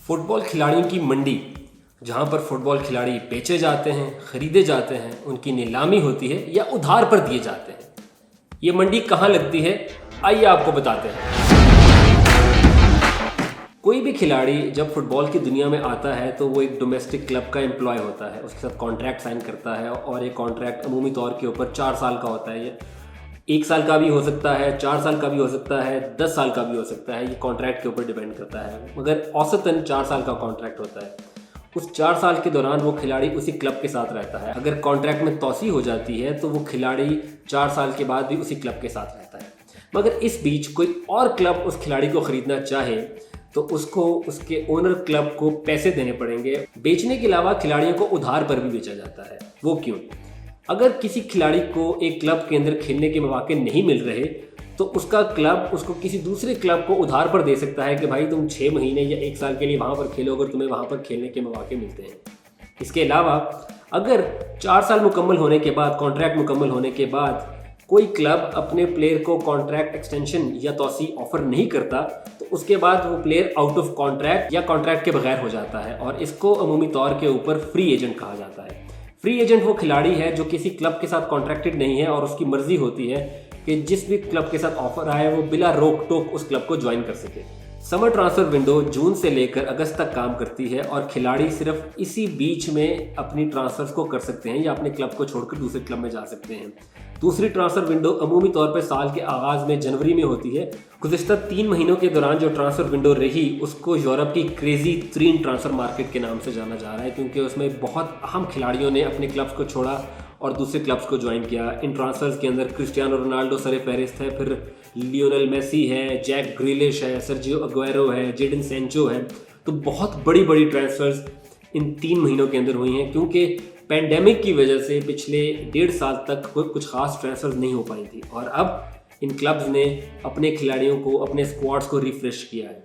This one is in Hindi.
फुटबॉल खिलाड़ियों की मंडी, जहाँ पर फुटबॉल खिलाड़ी बेचे जाते हैं, खरीदे जाते हैं, उनकी नीलामी होती है या उधार पर दिए जाते हैं। ये मंडी कहाँ लगती है, आइए आपको बताते हैं। कोई भी खिलाड़ी जब फुटबॉल की दुनिया में आता है तो वो एक डोमेस्टिक क्लब का एम्प्लॉय होता है, उसके साथ कॉन्ट्रैक्ट साइन करता है और ये कॉन्ट्रैक्ट अमूमी तौर के ऊपर 4 साल का होता है। ये 1 साल का भी हो सकता है, 4 साल का भी हो सकता है, 10 साल का भी हो सकता है, ये कॉन्ट्रैक्ट के ऊपर डिपेंड करता है, मगर औसतन 4 साल का कॉन्ट्रैक्ट होता है। उस 4 साल के दौरान वो खिलाड़ी उसी क्लब के साथ रहता है। अगर कॉन्ट्रैक्ट में तौसी हो जाती है तो वो खिलाड़ी 4 साल के बाद भी उसी क्लब के साथ रहता है। मगर इस बीच कोई और क्लब उस खिलाड़ी को ख़रीदना चाहे तो उसको उसके ओनर क्लब को पैसे देने पड़ेंगे। बेचने के अलावा खिलाड़ियों को उधार पर भी बेचा जाता है। वो क्यों? अगर किसी खिलाड़ी को एक क्लब के अंदर खेलने के मौके नहीं मिल रहे तो उसका क्लब उसको किसी दूसरे क्लब को उधार पर दे सकता है कि भाई तुम 6 महीने या 1 साल के लिए वहाँ पर खेलो अगर तुम्हें वहाँ पर खेलने के मौके मिलते हैं। इसके अलावा अगर 4 साल मुकम्मल होने के बाद, कॉन्ट्रैक्ट मुकम्मल होने के बाद कोई क्लब अपने प्लेयर को कॉन्ट्रैक्ट एक्सटेंशन या तौसी ऑफर नहीं करता तो उसके बाद वो प्लेयर आउट ऑफ कॉन्ट्रैक्ट या कॉन्ट्रैक्ट के बगैर हो जाता है और इसको अमूमी तौर के ऊपर फ्री एजेंट कहा जाता है। फ्री एजेंट वो खिलाड़ी है जो किसी क्लब के साथ कॉन्ट्रैक्टेड नहीं है और उसकी मर्जी होती है कि जिस भी क्लब के साथ ऑफर आए वो बिला रोक टोक उस क्लब को ज्वाइन कर सके। समर ट्रांसफर विंडो जून से लेकर अगस्त तक काम करती है और खिलाड़ी सिर्फ इसी बीच में अपनी ट्रांसफर्स को कर सकते हैं या अपने क्लब को छोड़कर दूसरे क्लब में जा सकते हैं। दूसरी ट्रांसफर विंडो अमूमी तौर पर साल के आगाज़ में जनवरी में होती है। गुज़िश्ता 3 महीनों के दौरान जो ट्रांसफर विंडो रही उसको यूरोप की क्रेजी तरीन ट्रांसफर मार्केट के नाम से जाना जा रहा है, क्योंकि उसमें बहुत अहम खिलाड़ियों ने अपने क्लब्स को छोड़ा और दूसरे क्लब्स को ज्वाइन किया। इन ट्रांसफर्स के अंदर क्रिस्टियानो रोनाल्डो सर फहरिस्त है, फिर लियोनेल मेसी है, जैक ग्रिलिश है, सर्जियो अग्वेरो है, जेडन सैंचो है। तो बहुत बड़ी बड़ी ट्रांसफर्स इन 3 महीनों के अंदर हुई हैं, क्योंकि पैंडेमिक की वजह से पिछले 1.5 साल तक कुछ खास ट्रांसफर्स नहीं हो पाई थी और अब इन क्लब्स ने अपने खिलाड़ियों को, अपने स्क्वाड्स को रिफ्रेश किया है।